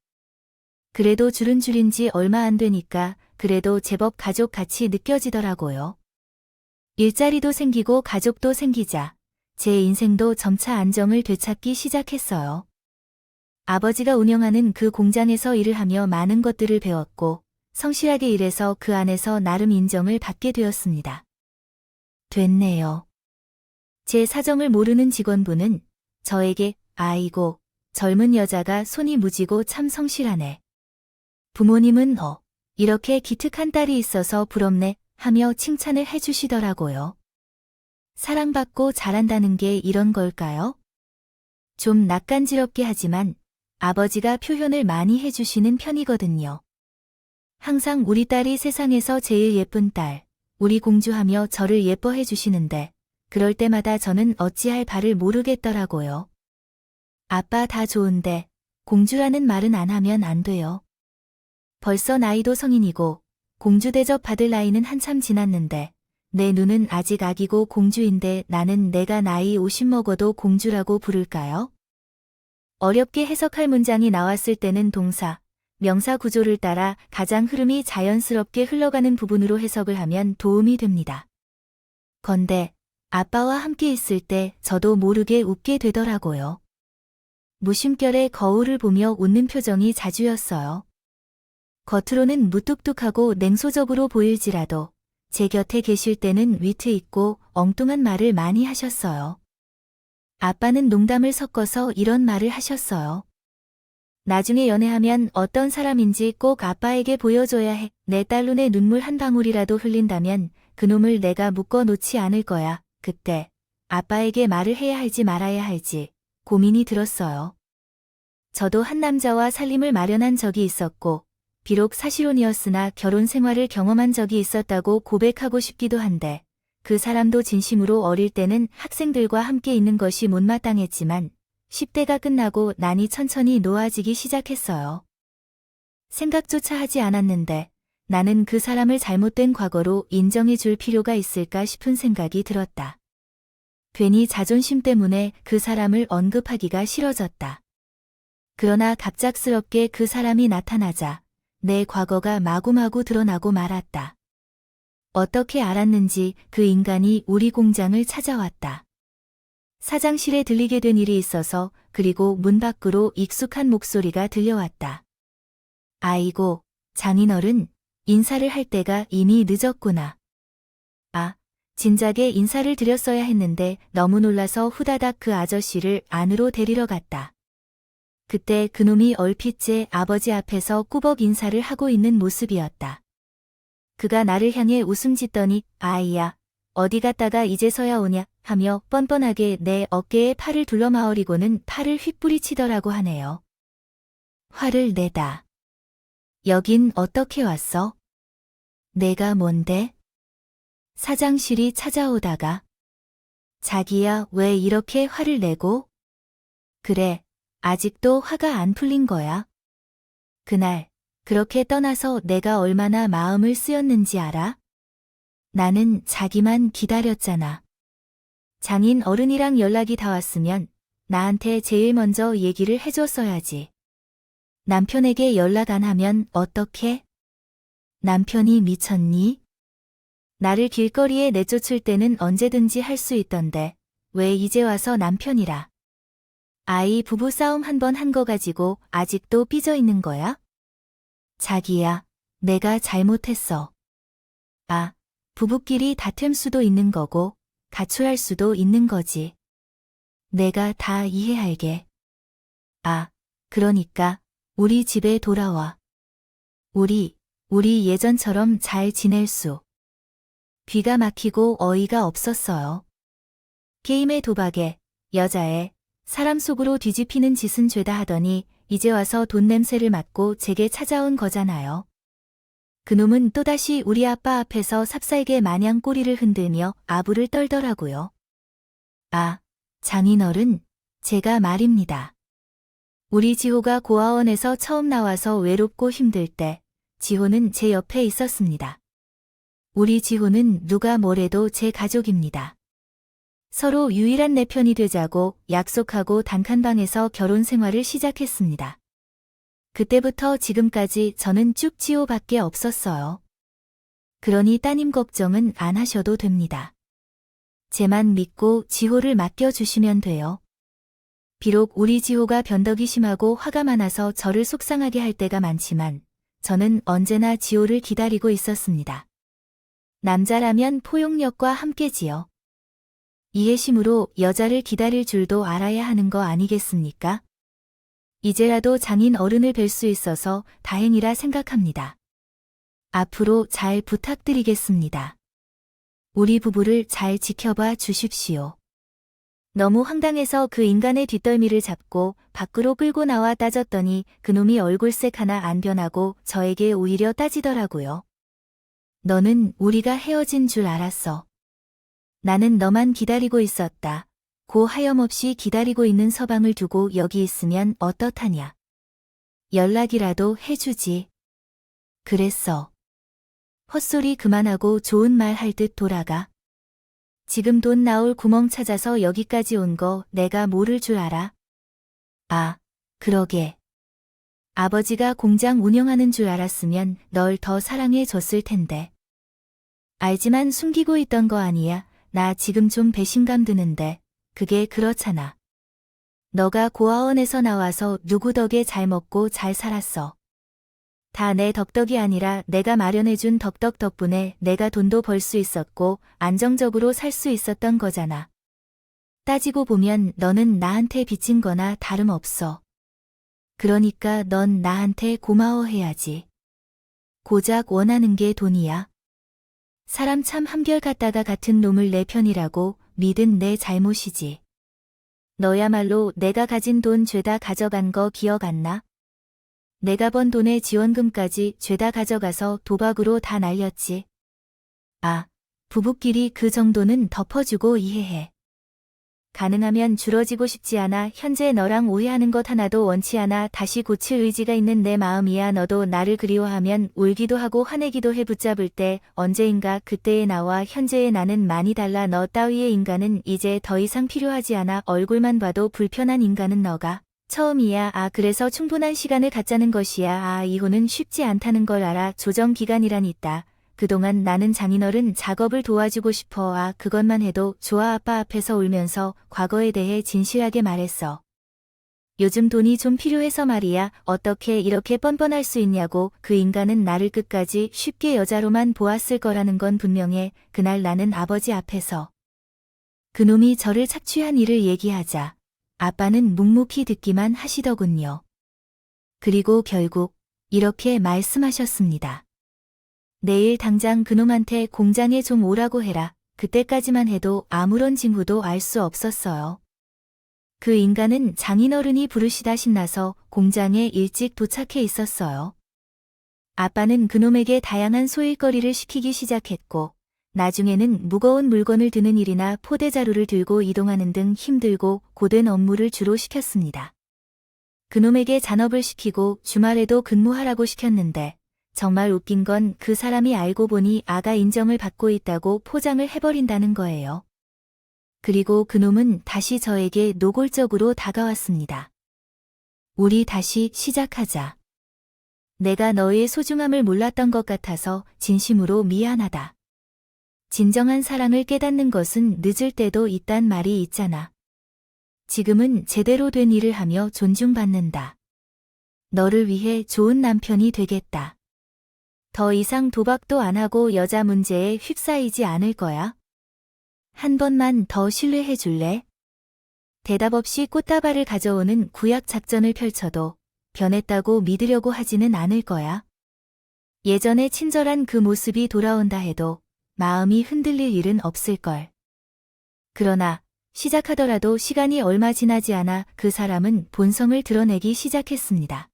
그래도 줄은 줄인지 얼마 안 되니까 그래도 제법 가족같이 느껴지더라고요. 일자리도 생기고 가족도 생기자 제 인생도 점차 안정을 되찾기 시작했어요. 아버지가 운영하는 그 공장에서 일을 하며 많은 것들을 배웠고 성실하게 일해서 그 안에서 나름 인정을 받게 되었습니다. 됐네요. 제 사정을 모르는 직원분은 저에게 아이고 젊은 여자가 손이 무지고 참 성실하네. 부모님은 이렇게 기특한 딸이 있어서 부럽네 하며 칭찬을 해주시더라고요. 사랑받고 잘한다는 게 이런 걸까요? 좀 낯간지럽게 하지만 아버지가 표현을 많이 해주시는 편이거든요. 항상 우리 딸이 세상에서 제일 예쁜 딸, 우리 공주하며 저를 예뻐해 주시는데 그럴 때마다 저는 어찌할 바를 모르겠더라고요. 아빠 다 좋은데 공주라는 말은 안 하면 안 돼요. 벌써 나이도 성인이고 공주 대접 받을 나이는 한참 지났는데 내 눈은 아직 아기고 공주인데 나는 내가 나이 50 먹어도 공주라고 부를까요? 어렵게 해석할 문장이 나왔을 때는 동사, 명사 구조를 따라 가장 흐름이 자연스럽게 흘러가는 부분으로 해석을 하면 도움이 됩니다. 건데 아빠와 함께 있을 때 저도 모르게 웃게 되더라고요. 무심결에 거울을 보며 웃는 표정이 자주였어요. 겉으로는 무뚝뚝하고 냉소적으로 보일지라도 제 곁에 계실 때는 위트 있고 엉뚱한 말을 많이 하셨어요. 아빠는 농담을 섞어서 이런 말을 하셨어요. 나중에 연애하면 어떤 사람인지 꼭 아빠에게 보여줘야 해. 내 딸 눈에 눈물 한 방울이라도 흘린다면 그놈을 내가 묶어 놓지 않을 거야. 그때 아빠에게 말을 해야 할지 말아야 할지 고민이 들었어요. 저도 한 남자와 살림을 마련한 적이 있었고 비록 사실혼이었으나 결혼 생활을 경험한 적이 있었다고 고백하고 싶기도 한데 그 사람도 진심으로 어릴 때는 학생들과 함께 있는 것이 못마땅했지만 10대가 끝나고 나니 천천히 놓아지기 시작했어요. 생각조차 하지 않았는데 나는 그 사람을 잘못된 과거로 인정해 줄 필요가 있을까 싶은 생각이 들었다. 괜히 자존심 때문에 그 사람을 언급하기가 싫어졌다. 그러나 갑작스럽게 그 사람이 나타나자 내 과거가 마구마구 드러나고 말았다. 어떻게 알았는지 그 인간이 우리 공장을 찾아왔다. 사장실에 들리게 된 일이 있어서 그리고 문 밖으로 익숙한 목소리가 들려왔다. 아이고, 장인어른, 인사를 할 때가 이미 늦었구나. 아, 진작에 인사를 드렸어야 했는데 너무 놀라서 후다닥 그 아저씨를 안으로 데리러 갔다. 그때 그놈이 얼핏 제 아버지 앞에서 꾸벅 인사를 하고 있는 모습이었다. 그가 나를 향해 웃음 짓더니 아이야, 어디 갔다가 이제서야 오냐 하며 뻔뻔하게 내 어깨에 팔을 둘러마으리고는 팔을 휙부리치더라고 하네요. 화를 내다. 여긴 어떻게 왔어? 내가 뭔데? 사장실이 찾아오다가 자기야 왜 이렇게 화를 내고? 그래, 아직도 화가 안 풀린 거야? 그날 그렇게 떠나서 내가 얼마나 마음을 쓰였는지 알아? 나는 자기만 기다렸잖아. 장인 어른이랑 연락이 닿았으면 나한테 제일 먼저 얘기를 해줬어야지. 남편에게 연락 안 하면 어떡해? 남편이 미쳤니? 나를 길거리에 내쫓을 때는 언제든지 할 수 있던데 왜 이제 와서 남편이라. 아이 부부싸움 한 번 한 거 가지고 아직도 삐져 있는 거야? 자기야, 내가 잘못했어. 아, 부부끼리 다툼 수도 있는 거고 가출할 수도 있는 거지. 내가 다 이해할게. 아, 그러니까 우리 집에 돌아와. 우리 예전처럼 잘 지낼 수. 귀가 막히고 어이가 없었어요. 게임에 도박에, 여자애, 사람 속으로 뒤집히는 짓은 죄다 하더니 이제 와서 돈 냄새를 맡고 제게 찾아온 거잖아요. 그놈은 또다시 우리 아빠 앞에서 삽살개 마냥 꼬리를 흔들며 아부를 떨더라고요. 아, 장인어른, 제가 말입니다. 우리 지호가 고아원에서 처음 나와서 외롭고 힘들 때 지호는 제 옆에 있었습니다. 우리 지호는 누가 뭐래도 제 가족입니다. 서로 유일한 내 편이 되자고 약속하고 단칸방에서 결혼 생활을 시작했습니다. 그때부터 지금까지 저는 쭉 지호밖에 없었어요. 그러니 따님 걱정은 안 하셔도 됩니다. 제만 믿고 지호를 맡겨주시면 돼요. 비록 우리 지호가 변덕이 심하고 화가 많아서 저를 속상하게 할 때가 많지만 저는 언제나 지호를 기다리고 있었습니다. 남자라면 포용력과 함께지요. 이해심으로 여자를 기다릴 줄도 알아야 하는 거 아니겠습니까? 이제라도 장인 어른을 뵐 수 있어서 다행이라 생각합니다. 앞으로 잘 부탁드리겠습니다. 우리 부부를 잘 지켜봐 주십시오. 너무 황당해서 그 인간의 뒷덜미를 잡고 밖으로 끌고 나와 따졌더니 그놈이 얼굴색 하나 안 변하고 저에게 오히려 따지더라고요. 너는 우리가 헤어진 줄 알았어. 나는 너만 기다리고 있었다. 고 하염없이 기다리고 있는 서방을 두고 여기 있으면 어떻하냐. 연락이라도 해주지. 그랬어. 헛소리 그만하고 좋은 말 할 듯 돌아가. 지금 돈 나올 구멍 찾아서 여기까지 온 거 내가 모를 줄 알아? 아, 그러게. 아버지가 공장 운영하는 줄 알았으면 널 더 사랑해 줬을 텐데. 알지만 숨기고 있던 거 아니야. 나 지금 좀 배신감 드는데. 그게 그렇잖아. 너가 고아원에서 나와서 누구 덕에 잘 먹고 잘 살았어. 다 내 덕덕이 아니라 내가 마련해준 덕덕 덕분에 내가 돈도 벌 수 있었고 안정적으로 살 수 있었던 거잖아. 따지고 보면 너는 나한테 빚진 거나 다름없어. 그러니까 넌 나한테 고마워해야지. 고작 원하는 게 돈이야. 사람 참 한결같다가 같은 놈을 내 편이라고 믿은 내 잘못이지. 너야말로 내가 가진 돈 죄다 가져간 거 기억 안 나? 내가 번 돈의 지원금까지 죄다 가져가서 도박으로 다 날렸지. 아, 부부끼리 그 정도는 덮어주고 이해해. 가능하면 줄어지고 싶지 않아. 현재 너랑 오해하는 것 하나도 원치 않아. 다시 고칠 의지가 있는 내 마음이야. 너도 나를 그리워하면 울기도 하고 화내기도 해. 붙잡을 때 언제인가 그때의 나와 현재의 나는 많이 달라. 너 따위의 인간은 이제 더 이상 필요하지 않아. 얼굴만 봐도 불편한 인간은 너가 처음이야. 아, 그래서 충분한 시간을 갖자는 것이야. 아, 이혼은 쉽지 않다는 걸 알아. 조정 기간이란 있다. 그동안 나는 장인어른 작업을 도와주고 싶어. 아, 그것만 해도 좋아. 아빠 앞에서 울면서 과거에 대해 진실하게 말했어. 요즘 돈이 좀 필요해서 말이야. 어떻게 이렇게 뻔뻔할 수 있냐고. 그 인간은 나를 끝까지 쉽게 여자로만 보았을 거라는 건 분명해. 그날 나는 아버지 앞에서 그놈이 저를 착취한 일을 얘기하자 아빠는 묵묵히 듣기만 하시더군요. 그리고 결국 이렇게 말씀하셨습니다. 내일 당장 그놈한테 공장에 좀 오라고 해라. 그때까지만 해도 아무런 징후도 알 수 없었어요. 그 인간은 장인어른이 부르시다 신나서 공장에 일찍 도착해 있었어요. 아빠는 그놈에게 다양한 소일거리를 시키기 시작했고 나중에는 무거운 물건을 드는 일이나 포대자루를 들고 이동하는 등 힘들고 고된 업무를 주로 시켰습니다. 그놈에게 잔업을 시키고 주말에도 근무하라고 시켰는데 정말 웃긴 건 그 사람이 알고 보니 아가 인정을 받고 있다고 포장을 해버린다는 거예요. 그리고 그놈은 다시 저에게 노골적으로 다가왔습니다. 우리 다시 시작하자. 내가 너의 소중함을 몰랐던 것 같아서 진심으로 미안하다. 진정한 사랑을 깨닫는 것은 늦을 때도 있단 말이 있잖아. 지금은 제대로 된 일을 하며 존중받는다. 너를 위해 좋은 남편이 되겠다. 더 이상 도박도 안 하고 여자 문제에 휩싸이지 않을 거야. 한 번만 더 신뢰해 줄래? 대답 없이 꽃다발을 가져오는 구약 작전을 펼쳐도 변했다고 믿으려고 하지는 않을 거야. 예전에 친절한 그 모습이 돌아온다 해도 마음이 흔들릴 일은 없을걸. 그러나 시작하더라도 시간이 얼마 지나지 않아 그 사람은 본성을 드러내기 시작했습니다.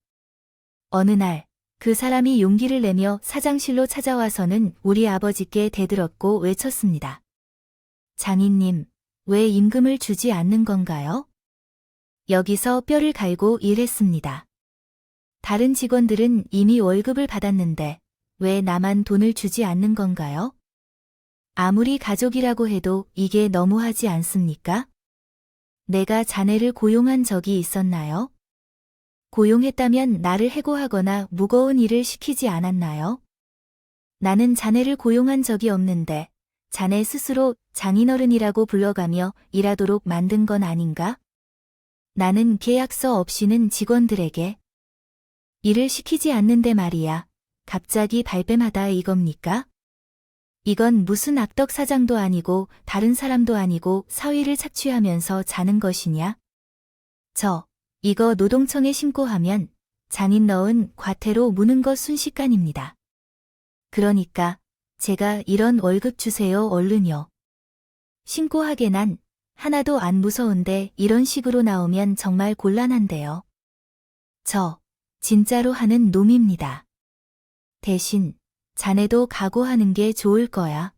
어느 날 그 사람이 용기를 내며 사장실로 찾아와서는 우리 아버지께 대들었고 외쳤습니다. 장인님, 왜 임금을 주지 않는 건가요? 여기서 뼈를 갈고 일했습니다. 다른 직원들은 이미 월급을 받았는데 왜 나만 돈을 주지 않는 건가요? 아무리 가족이라고 해도 이게 너무하지 않습니까? 내가 자네를 고용한 적이 있었나요? 고용했다면 나를 해고하거나 무거운 일을 시키지 않았나요? 나는 자네를 고용한 적이 없는데 자네 스스로 장인어른이라고 불러가며 일하도록 만든 건 아닌가? 나는 계약서 없이는 직원들에게 일을 시키지 않는데 말이야. 갑자기 발뺌하다 이겁니까? 이건 무슨 악덕 사장도 아니고 다른 사람도 아니고 사위를 착취하면서 자는 것이냐? 이거 노동청에 신고하면 장인 넣은 과태료 무는 것 순식간입니다. 그러니까 제가 이런 월급 주세요 얼른요. 신고하게 난 하나도 안 무서운데 이런 식으로 나오면 정말 곤란한데요. 진짜로 하는 놈입니다. 대신 자네도 각오하는 게 좋을 거야.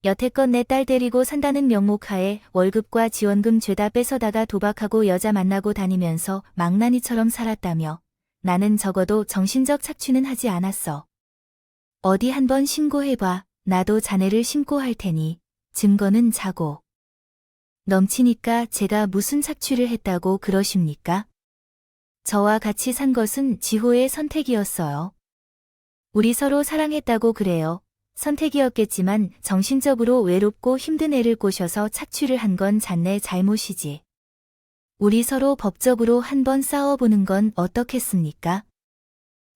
여태껏 내 딸 데리고 산다는 명목하에 월급과 지원금 죄다 뺏어다가 도박하고 여자 만나고 다니면서 망나니처럼 살았다며 나는 적어도 정신적 착취는 하지 않았어. 어디 한번 신고해봐. 나도 자네를 신고할 테니 증거는 자고. 넘치니까 제가 무슨 착취를 했다고 그러십니까? 저와 같이 산 것은 지호의 선택이었어요. 우리 서로 사랑했다고 그래요. 선택이었겠지만 정신적으로 외롭고 힘든 애를 꼬셔서 착취를 한 건 자네 잘못이지. 우리 서로 법적으로 한번 싸워보는 건 어떻겠습니까?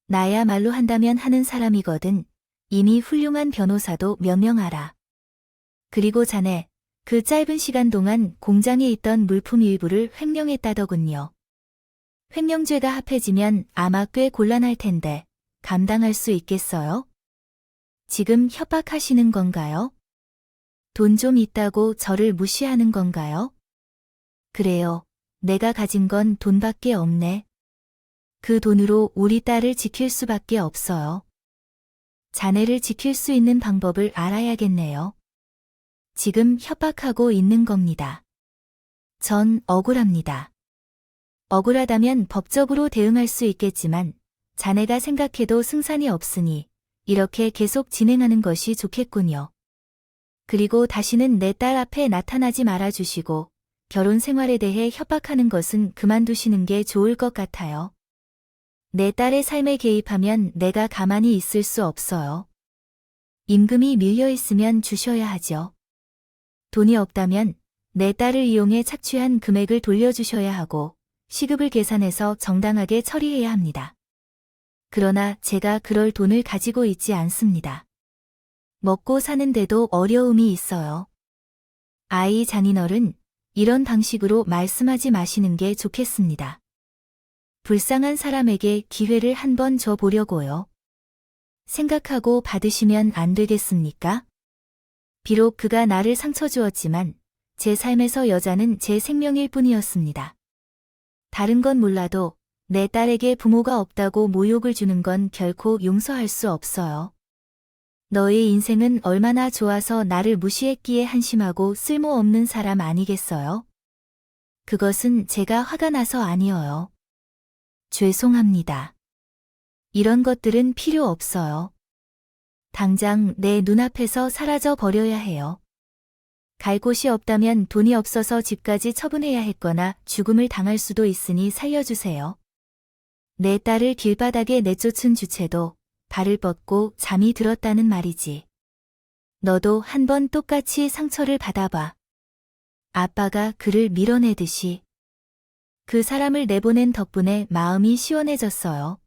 나야말로 한다면 하는 사람이거든. 이미 훌륭한 변호사도 몇 명 알아. 그리고 자네, 그 짧은 시간 동안 공장에 있던 물품 일부를 횡령했다더군요. 횡령죄가 합해지면 아마 꽤 곤란할 텐데 감당할 수 있겠어요? 지금 협박하시는 건가요? 돈 좀 있다고 저를 무시하는 건가요? 그래요. 내가 가진 건 돈밖에 없네. 그 돈으로 우리 딸을 지킬 수밖에 없어요. 자네를 지킬 수 있는 방법을 알아야겠네요. 지금 협박하고 있는 겁니다. 전 억울합니다. 억울하다면 법적으로 대응할 수 있겠지만 자네가 생각해도 승산이 없으니 이렇게 계속 진행하는 것이 좋겠군요. 그리고 다시는 내 딸 앞에 나타나지 말아주시고 결혼 생활에 대해 협박하는 것은 그만두시는 게 좋을 것 같아요. 내 딸의 삶에 개입하면 내가 가만히 있을 수 없어요. 임금이 밀려있으면 주셔야 하죠. 돈이 없다면 내 딸을 이용해 착취한 금액을 돌려주셔야 하고 시급을 계산해서 정당하게 처리해야 합니다. 그러나 제가 그럴 돈을 가지고 있지 않습니다. 먹고 사는데도 어려움이 있어요. 아이 장인어른, 이런 방식으로 말씀하지 마시는 게 좋겠습니다. 불쌍한 사람에게 기회를 한번 줘보려고요. 생각하고 받으시면 안 되겠습니까? 비록 그가 나를 상처 주었지만 제 삶에서 여자는 제 생명일 뿐이었습니다. 다른 건 몰라도 내 딸에게 부모가 없다고 모욕을 주는 건 결코 용서할 수 없어요. 너의 인생은 얼마나 좋아서 나를 무시했기에 한심하고 쓸모없는 사람 아니겠어요? 그것은 제가 화가 나서 아니어요. 죄송합니다. 이런 것들은 필요 없어요. 당장 내 눈앞에서 사라져 버려야 해요. 갈 곳이 없다면 돈이 없어서 집까지 처분해야 했거나 죽음을 당할 수도 있으니 살려주세요. 내 딸을 길바닥에 내쫓은 주체도 발을 뻗고 잠이 들었다는 말이지. 너도 한번 똑같이 상처를 받아봐. 아빠가 그를 밀어내듯이. 그 사람을 내보낸 덕분에 마음이 시원해졌어요.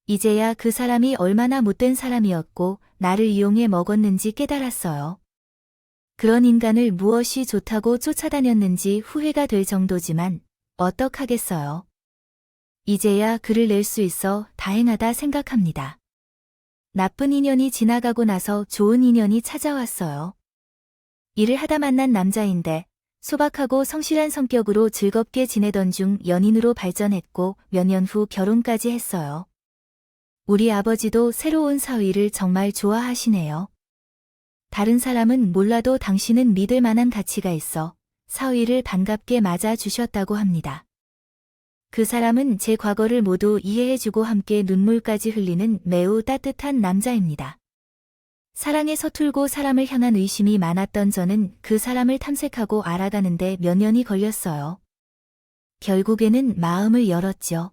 이제야 그 사람이 얼마나 못된 사람이었고 나를 이용해 먹었는지 깨달았어요. 그런 인간을 무엇이 좋다고 쫓아다녔는지 후회가 될 정도지만 어떡하겠어요. 이제야 글을 낼 수 있어 다행하다 생각합니다. 나쁜 인연이 지나가고 나서 좋은 인연이 찾아왔어요. 일을 하다 만난 남자인데 소박하고 성실한 성격으로 즐겁게 지내던 중 연인으로 발전했고 몇 년 후 결혼까지 했어요. 우리 아버지도 새로운 사위를 정말 좋아하시네요. 다른 사람은 몰라도 당신은 믿을 만한 가치가 있어 사위를 반갑게 맞아 주셨다고 합니다. 그 사람은 제 과거를 모두 이해해주고 함께 눈물까지 흘리는 매우 따뜻한 남자입니다. 사랑에 서툴고 사람을 향한 의심이 많았던 저는 그 사람을 탐색하고 알아가는데 몇 년이 걸렸어요. 결국에는 마음을 열었죠.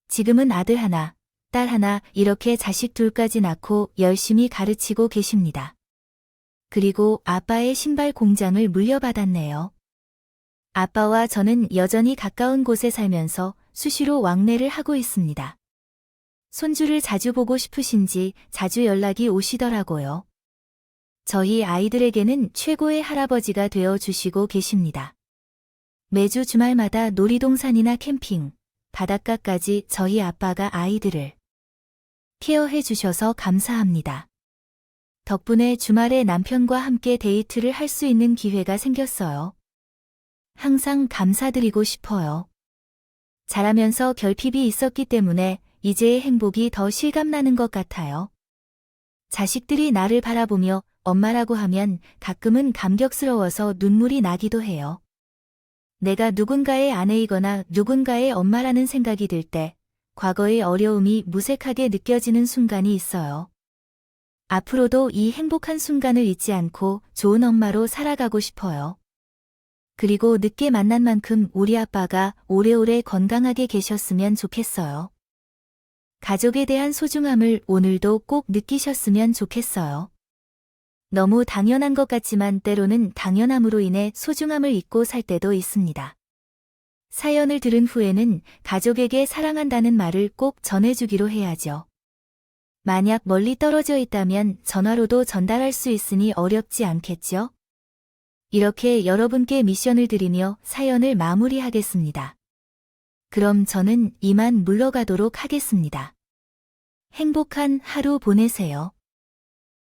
지금은 아들 하나, 딸 하나 이렇게 자식 둘까지 낳고 열심히 가르치고 계십니다. 그리고 아빠의 신발 공장을 물려받았네요. 아빠와 저는 여전히 가까운 곳에 살면서 수시로 왕래를 하고 있습니다. 손주를 자주 보고 싶으신지 자주 연락이 오시더라고요. 저희 아이들에게는 최고의 할아버지가 되어 주시고 계십니다. 매주 주말마다 놀이동산이나 캠핑, 바닷가까지 저희 아빠가 아이들을 케어해 주셔서 감사합니다. 덕분에 주말에 남편과 함께 데이트를 할 수 있는 기회가 생겼어요. 항상 감사드리고 싶어요. 자라면서 결핍이 있었기 때문에 이제의 행복이 더 실감나는 것 같아요. 자식들이 나를 바라보며 엄마라고 하면 가끔은 감격스러워서 눈물이 나기도 해요. 내가 누군가의 아내이거나 누군가의 엄마라는 생각이 들 때 과거의 어려움이 무색하게 느껴지는 순간이 있어요. 앞으로도 이 행복한 순간을 잊지 않고 좋은 엄마로 살아가고 싶어요. 그리고 늦게 만난 만큼 우리 아빠가 오래오래 건강하게 계셨으면 좋겠어요. 가족에 대한 소중함을 오늘도 꼭 느끼셨으면 좋겠어요. 너무 당연한 것 같지만 때로는 당연함으로 인해 소중함을 잊고 살 때도 있습니다. 사연을 들은 후에는 가족에게 사랑한다는 말을 꼭 전해주기로 해야죠. 만약 멀리 떨어져 있다면 전화로도 전달할 수 있으니 어렵지 않겠죠? 이렇게 여러분께 미션을 드리며 사연을 마무리하겠습니다. 그럼 저는 이만 물러가도록 하겠습니다. 행복한 하루 보내세요.